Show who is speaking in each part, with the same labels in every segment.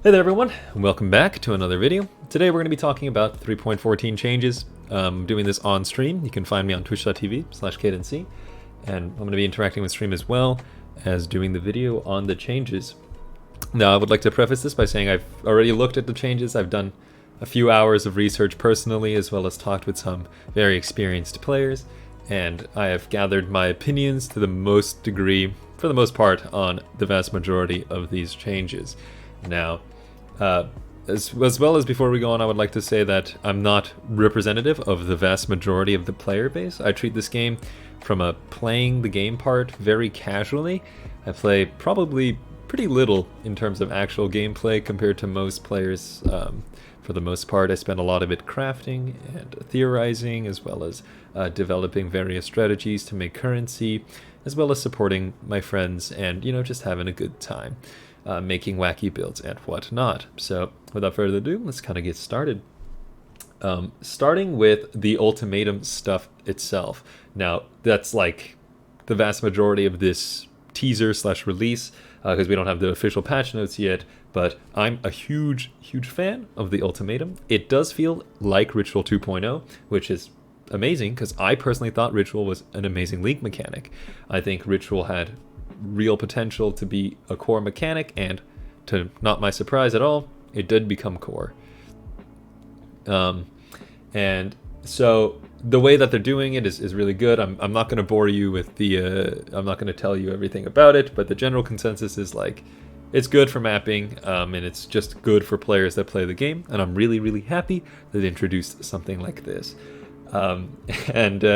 Speaker 1: Hey there everyone, and welcome back to another video. Today we're going to be talking about 3.14 changes. Doing this on stream. You can find me on twitch.tv/cadenc, and I'm going to be interacting with stream as well as doing the video on the changes. Now I would like to preface this by saying I've already looked at the changes. I've done a few hours of research personally, as well as talked with some very experienced players, and I have gathered my opinions to the most degree, for the most part, on the vast majority of these changes. Now, as well as before we go on, I would like to say that I'm not representative of the vast majority of the player base. I treat this game from a playing the game part very casually. I play probably pretty little in terms of actual gameplay compared to most players. For the most part, I spend a lot of it crafting and theorizing, as well as developing various strategies to make currency, as well as supporting my friends and, just having a good time. Making wacky builds and whatnot. So without further ado, let's kind of get started. Starting with the ultimatum stuff itself. Now, that's like the vast majority of this teaser/release, because we don't have the official patch notes yet, but I'm a huge fan of the ultimatum. It does feel like Ritual 2.0, which is amazing, because I personally thought Ritual was an amazing League mechanic. I think Ritual had real potential to be a core mechanic, and to not my surprise at all, it did become core. And so the way that they're doing it is really good. I'm not going to bore you with the I'm not going to tell you everything about it, but the general consensus is like it's good for mapping, and it's just good for players that play the game, and I'm really happy that they introduced something like this. And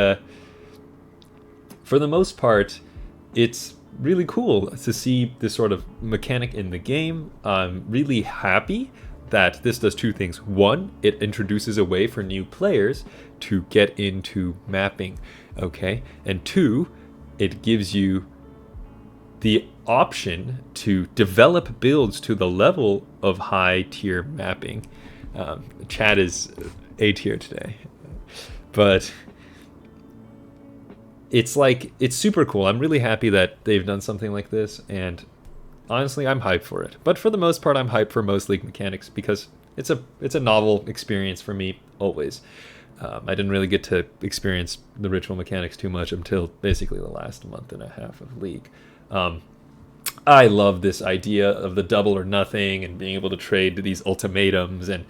Speaker 1: for the most part, it's really cool to see this sort of mechanic in the game. I'm really happy that this does two things. One, it introduces a way for new players to get into mapping, okay? And two, it gives you the option to develop builds to the level of high tier mapping. Chat is A tier today, but it's super cool. I'm really happy that they've done something like this, and honestly, I'm hyped for it. But for the most part, I'm hyped for most League mechanics because it's a novel experience for me always. I didn't really get to experience the ritual mechanics too much until basically the last month and a half of League. I love this idea of the double or nothing and being able to trade these ultimatums, and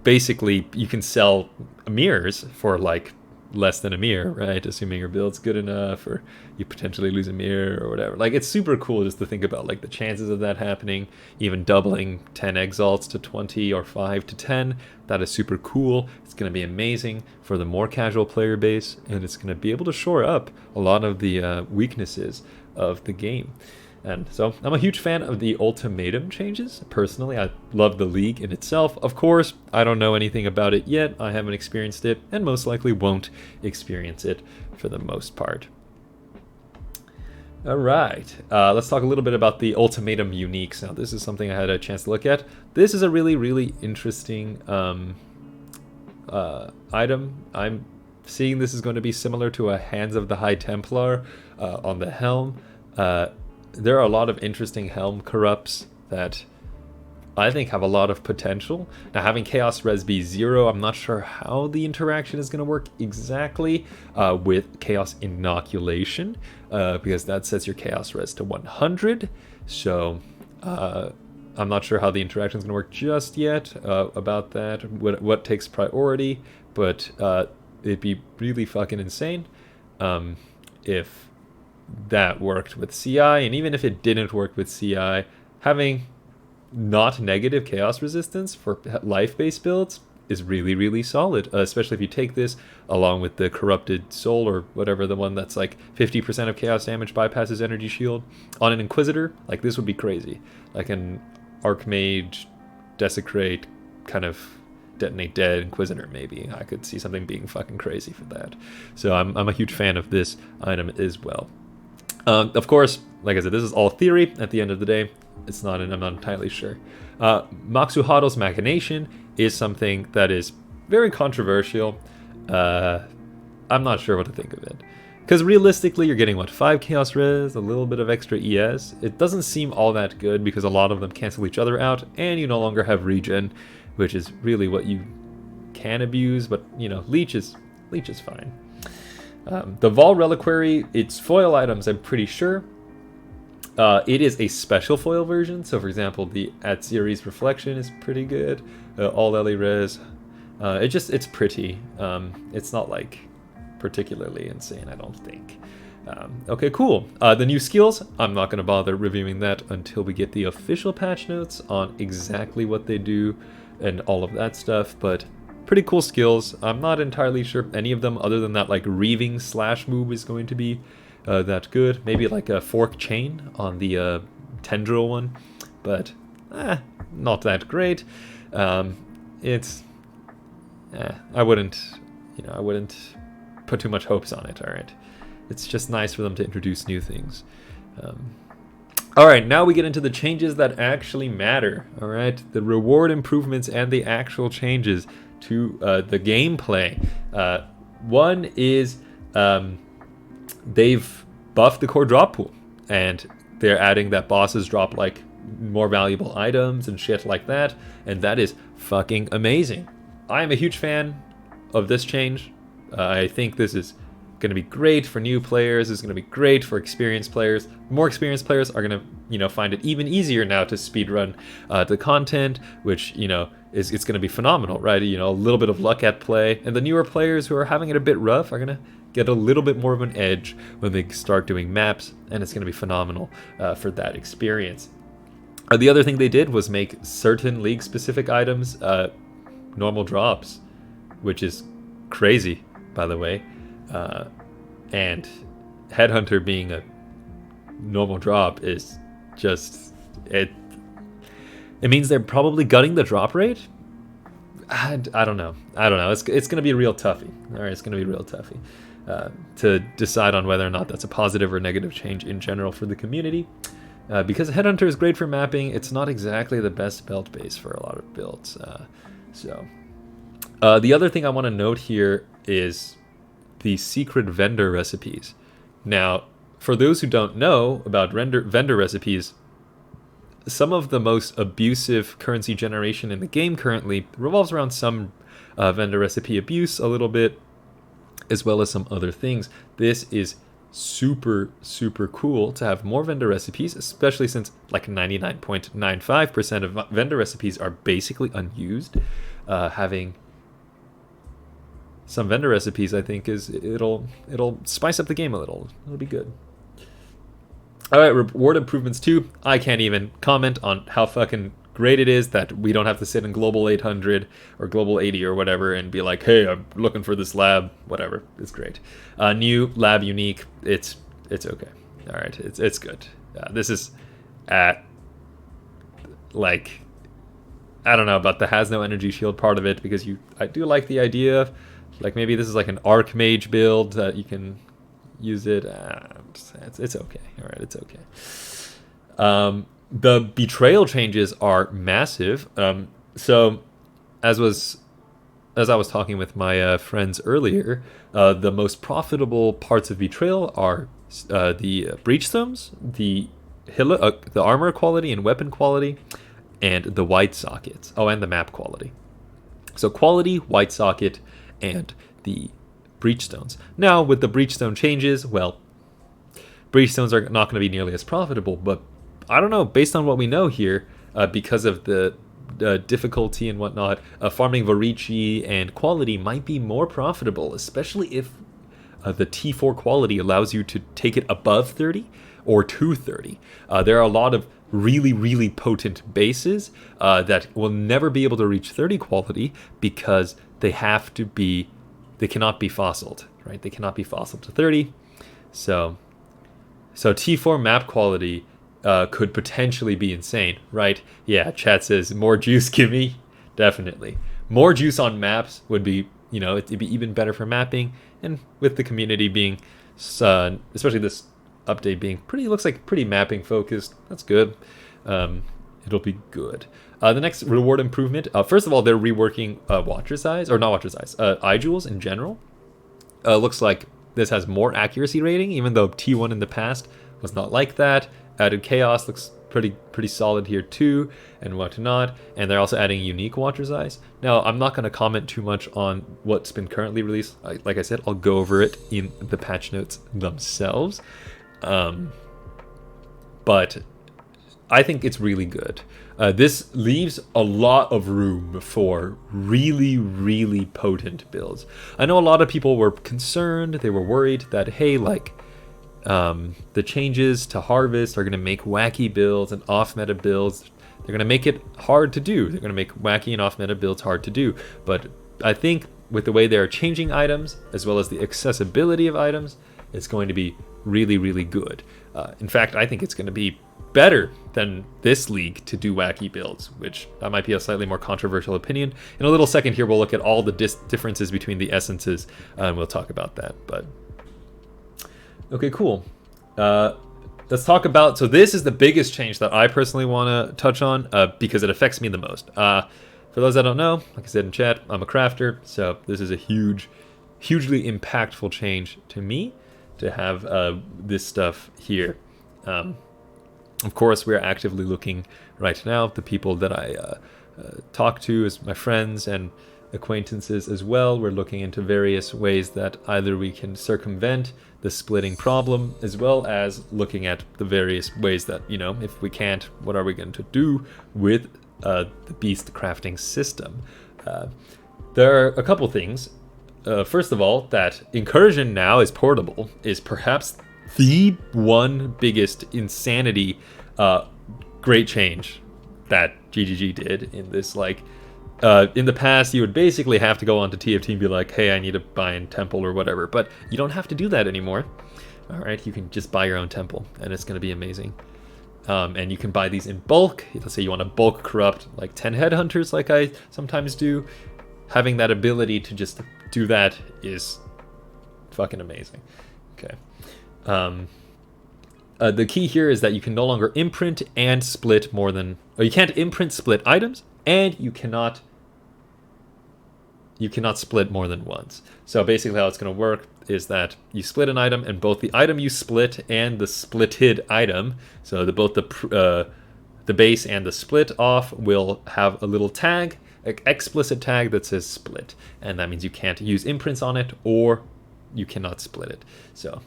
Speaker 1: basically you can sell mirrors for like less than a mirror, right? Assuming your build's good enough, or you potentially lose a mirror or whatever. Like, it's super cool just to think about like the chances of that happening. Even doubling 10 exalts to 20 or 5 to 10, that is super cool. It's going to be amazing for the more casual player base, and it's going to be able to shore up a lot of the weaknesses of the game. And so I'm a huge fan of the ultimatum changes. Personally, I love the League in itself. Of course, I don't know anything about it yet. I haven't experienced it, and most likely won't experience it for the most part. All right, let's talk a little bit about the ultimatum uniques. Now, this is something I had a chance to look at. This is a really interesting item. I'm seeing this is going to be similar to a Hands of the High Templar on the helm. There are a lot of interesting helm corrupts that I think have a lot of potential. Now, having Chaos Res be 0, I'm not sure how the interaction is going to work exactly with Chaos Inoculation, because that sets your Chaos Res to 100. So I'm not sure how the interaction is going to work just yet about that, what takes priority, but it'd be really fucking insane if that worked with CI, and even if it didn't work with CI, having not negative chaos resistance for life-based builds is really solid, especially if you take this along with the Corrupted Soul, or whatever, the one that's like 50% of chaos damage bypasses energy shield on an Inquisitor. Like, this would be crazy. Like an Archmage Desecrate kind of Detonate Dead Inquisitor, maybe. I could see something being fucking crazy for that. So I'm a huge fan of this item as well. Of course, like I said, this is all theory at the end of the day. It's not, and I'm not entirely sure. Maxuhado's Machination is something that is very controversial. I'm not sure what to think of it, Because realistically, you're getting, what, 5 Chaos Res, a little bit of extra ES. It doesn't seem all that good because a lot of them cancel each other out, and you no longer have regen, which is really what you can abuse, but, you know, Leech is fine. The Vol Reliquary, it's foil items, I'm pretty sure. It is a special foil version, so for example, the Atziri's Reflection is pretty good. All LA Res. It's pretty. It's not like particularly insane, I don't think. Okay, cool. The new skills, I'm not going to bother reviewing that until we get the official patch notes on exactly what they do and all of that stuff, but pretty cool skills. I'm not entirely sure any of them, other than that like reaving slash move is going to be that good. Maybe like a fork chain on the tendril one, but not that great. I wouldn't put too much hopes on it. All right, it's just nice for them to introduce new things. All right, now we get into the changes that actually matter. All right, the reward improvements and the actual changes to the gameplay. One is they've buffed the core drop pool, and they're adding that bosses drop like more valuable items and shit like that, and that is fucking amazing. I am a huge fan of this change. I think this is going to be great for new players. It's going to be great for experienced players. More experienced players are going to, find it even easier now to speedrun the content, which, it's going to be phenomenal, right? A little bit of luck at play. And the newer players who are having it a bit rough are going to get a little bit more of an edge when they start doing maps, and it's going to be phenomenal for that experience. The other thing they did was make certain league-specific items normal drops, which is crazy, by the way. And Headhunter being a normal drop is just it means they're probably gutting the drop rate. I don't know. It's gonna be a real toughie. All right, it's gonna be a real toughie to decide on whether or not that's a positive or negative change in general for the community. Because Headhunter is great for mapping, it's not exactly the best belt base for a lot of builds. The other thing I want to note here is the secret vendor recipes. Now, for those who don't know about vendor recipes, some of the most abusive currency generation in the game currently revolves around some vendor recipe abuse a little bit, as well as some other things. This is super, super cool to have more vendor recipes, especially since like 99.95% of vendor recipes are basically unused. Having some vendor recipes, I think, it'll spice up the game a little. It'll be good. All right, reward improvements too. I can't even comment on how fucking great it is that we don't have to sit in Global 800 or Global 80 or whatever and be like, hey, I'm looking for this lab. Whatever, it's great. New lab unique. It's okay. All right, it's good. This is at like, I don't know about the has no energy shield part of it, because I do like the idea of, like, maybe this is like an Archmage build that you can use it. It's okay. All right, it's okay. The betrayal changes are massive. So, as I was talking with my friends earlier, the most profitable parts of betrayal are the breachstones, the armor quality and weapon quality, and the white sockets. Oh, and the map quality. So quality, white socket, and the breachstones. Now, with the breachstone changes, well, breachstones are not going to be nearly as profitable, but I don't know, based on what we know here, because of the difficulty and whatnot, farming Varici and quality might be more profitable, especially if the T4 quality allows you to take it above 30 or to 30. There are a lot of really, really potent bases that will never be able to reach 30 quality because they cannot be fossiled, right? They cannot be fossiled to 30. So T4 map quality could potentially be insane, right? Yeah, chat says, more juice, gimme. Definitely. More juice on maps would be, it'd be even better for mapping. And with the community being, especially this update being looks like pretty mapping focused, that's good. It'll be good. The next reward improvement, first of all, they're reworking eye jewels in general. Looks like this has more accuracy rating, even though T1 in the past was not like that. Added chaos looks pretty solid here too, and whatnot. And they're also adding unique Watcher's Eyes. Now, I'm not going to comment too much on what's been currently released. Like I said, I'll go over it in the patch notes themselves. But I think it's really good. This leaves a lot of room for really potent builds. I know a lot of people were concerned. They were worried that, hey, like, the changes to Harvest are going to make wacky builds and off-meta builds. They're going to make it hard to do. They're going to make wacky and off-meta builds hard to do. But I think with the way they're changing items, as well as the accessibility of items, it's going to be really good. In fact, I think it's going to be better than this league to do wacky builds, which that might be a slightly more controversial opinion. In a little second here, we'll look at all the differences between the essences, and we'll talk about that. But okay, cool. Let's talk about, so this is the biggest change that I personally want to touch on because it affects me the most. For those that don't know, like I said in chat, I'm a crafter, so this is a hugely impactful change to me to have this stuff here. Of course, we're actively looking right now. The people that I talk to as my friends and acquaintances as well, we're looking into various ways that either we can circumvent the splitting problem, as well as looking at the various ways that, you know, if we can't, what are we going to do with the beast crafting system? There are a couple things. First of all, that Incursion now is portable is perhaps the one biggest insanity great change that GGG did in this. Like, in the past, you would basically have to go onto TFT and be like, hey, I need to buy a temple or whatever, but you don't have to do that anymore. All right, you can just buy your own temple, and it's going to be amazing. And you can buy these in bulk. Let's say you want to bulk corrupt like 10 headhunters like I sometimes do. Having that ability to just do that is fucking amazing. Okay. The key here is that you can no longer imprint and split more than, or you can't imprint split items, and you cannot split more than once. So basically how it's going to work is that you split an item, and both the item you split and the splitted item, so both the base and the split off, will have a little tag, an explicit tag that says split, and that means you can't use imprints on it, or you cannot split it. So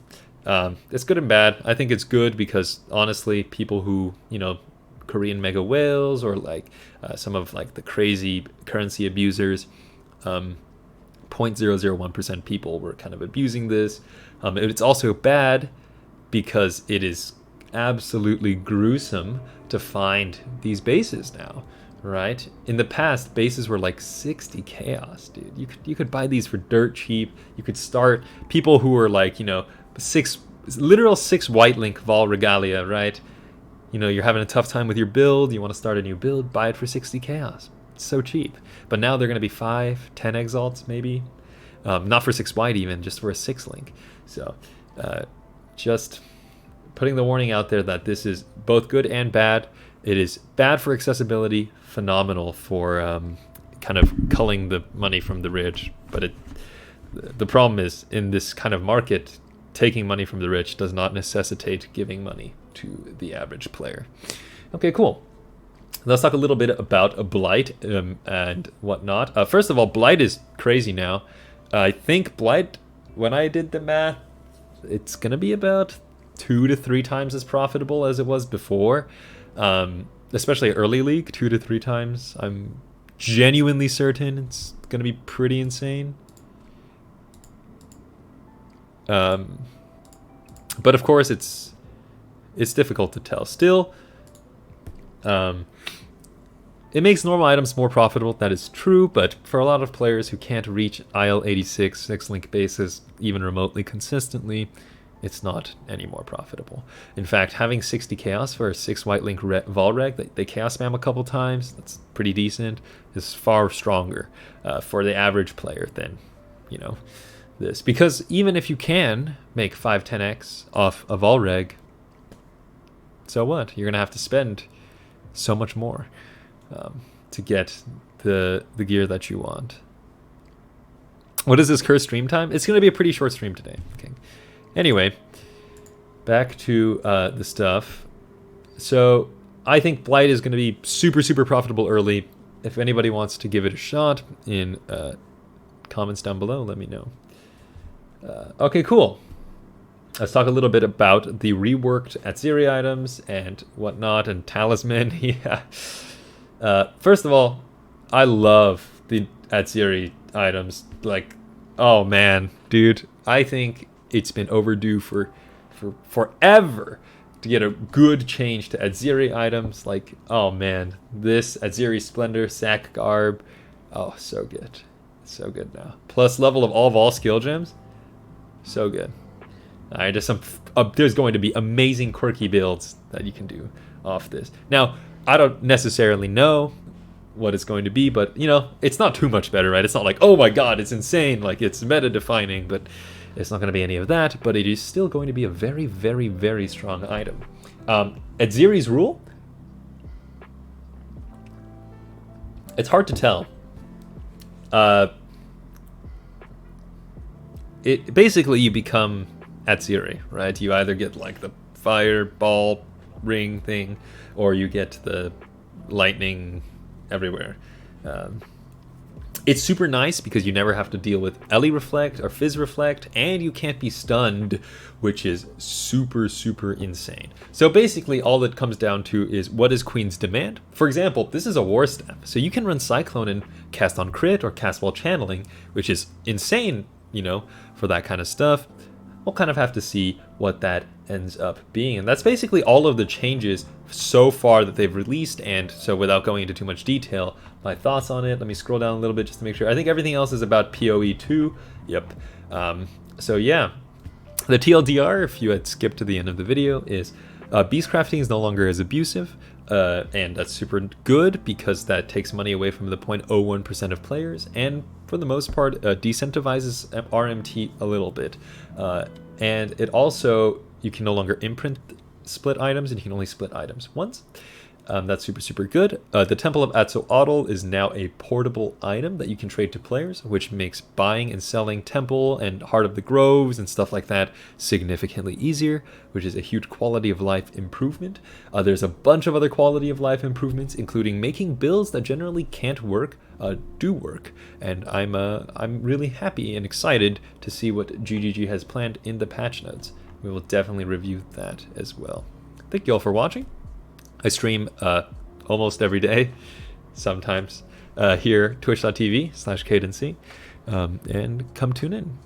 Speaker 1: it's good and bad. I think it's good because honestly, people who, you know, Korean mega whales, or like some of like the crazy currency abusers, 0.001% people were kind of abusing this. It's also bad because it is absolutely gruesome to find these bases now, right? In the past, bases were like 60 chaos, dude. You could buy these for dirt cheap. You could start people who were like, you know, literal 6 white link Vol Regalia, right? You know, you're having a tough time with your build, you want to start a new build, buy it for 60 chaos. It's so cheap. But now they're going to be 5, 10 exalts maybe. Not for 6 white even, just for a 6 link. So just putting the warning out there that this is both good and bad. It is bad for accessibility, phenomenal for kind of culling the money from the rich. But the problem is, in this kind of market, taking money from the rich does not necessitate giving money to the average player. Okay, cool. Let's talk a little bit about a Blight and whatnot. First of all, Blight is crazy now. I think Blight, when I did the math, it's going to be about 2 to 3 times as profitable as it was before. Especially early league, 2 to 3 times. I'm genuinely certain it's going to be pretty insane. But of course, it's difficult to tell. Still, it makes normal items more profitable, that is true, but for a lot of players who can't reach IL-86 6-link bases even remotely consistently, it's not any more profitable. In fact, having 60 chaos for a 6 white link Volreg, they chaos spam a couple times, that's pretty decent, is far stronger for the average player than, you know, this. Because even if you can make 5-10x off a Volreg, so what? You're going to have to spend so much more to get the gear that you want. What is this cursed stream time? It's going to be a pretty short stream today. Okay. Anyway, back to the stuff. So I think Blight is going to be super, super profitable early. If anybody wants to give it a shot in comments down below, let me know. Okay, cool. Let's talk a little bit about the reworked Atziri items and whatnot and talisman. Yeah. First of all, I love the Atziri items. Like, oh man, dude, I think it's been overdue for forever to get a good change to Atziri items. Like, oh man, this Atziri Splendor Sack Garb, oh, so good. So good now. Plus level of all skill gems, so good. Just there's going to be amazing quirky builds that you can do off this. Now, I don't necessarily know what it's going to be, but you know, it's not too much better, right? It's not like, oh my god, it's insane, like it's meta defining, but it's not going to be any of that. But it is still going to be a very, very, very strong item. Atziri's rule, it's hard to tell. It basically, you become Atziri, right? You either get like the fireball ring thing, or you get the lightning everywhere. It's super nice because you never have to deal with Ellie Reflect or Fizz Reflect, and you can't be stunned, which is super, super insane. So basically all it comes down to is, what is Queen's demand? For example, this is a War Staff, so you can run Cyclone and cast on crit or cast while channeling, which is insane, you know, for that kind of stuff. We'll kind of have to see what that ends up being. And that's basically all of the changes so far that they've released. And so without going into too much detail, my thoughts on it, let me scroll down a little bit just to make sure. I think everything else is about PoE 2. Yep. So yeah, the TLDR, if you had skipped to the end of the video, is beast crafting is no longer as abusive. And that's super good because that takes money away from the 0.01% of players, and for the most part decentivizes RMT a little bit. And it also, you can no longer imprint split items, and you can only split items once. That's super, super good. The Temple of Atzoatl is now a portable item that you can trade to players, which makes buying and selling Temple and Heart of the Groves and stuff like that significantly easier, which is a huge quality of life improvement. There's a bunch of other quality of life improvements, including making builds that generally can't work, do work. And I'm really happy and excited to see what GGG has planned in the patch notes. We will definitely review that as well. Thank you all for watching. I stream almost every day, sometimes here, twitch.tv/cadenc, and come tune in.